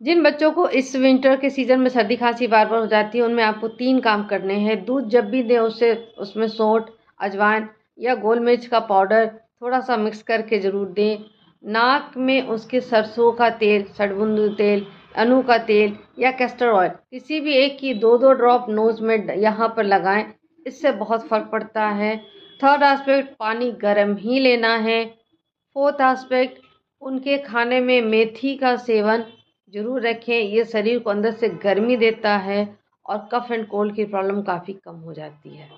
जिन बच्चों को इस विंटर के सीज़न में सर्दी खांसी बार बार हो जाती है, उनमें आपको 3 काम करने हैं। दूध जब भी दें उसे उसमें सौंठ, अजवाइन या गोल मिर्च का पाउडर थोड़ा सा मिक्स करके ज़रूर दें। नाक में उसके सरसों का तेल, सड़बुंदू तेल, अनु का तेल या कैस्टर ऑयल किसी भी एक की 2-2 ड्रॉप नोज़ में यहाँ पर लगाएं। इससे बहुत फ़र्क पड़ता है। थर्ड एस्पेक्ट, पानी गर्म ही लेना है। फोर्थ एस्पेक्ट, उनके खाने में मेथी का सेवन ज़रूर रखें। ये शरीर को अंदर से गर्मी देता है और कफ एंड कोल्ड की प्रॉब्लम काफ़ी कम हो जाती है।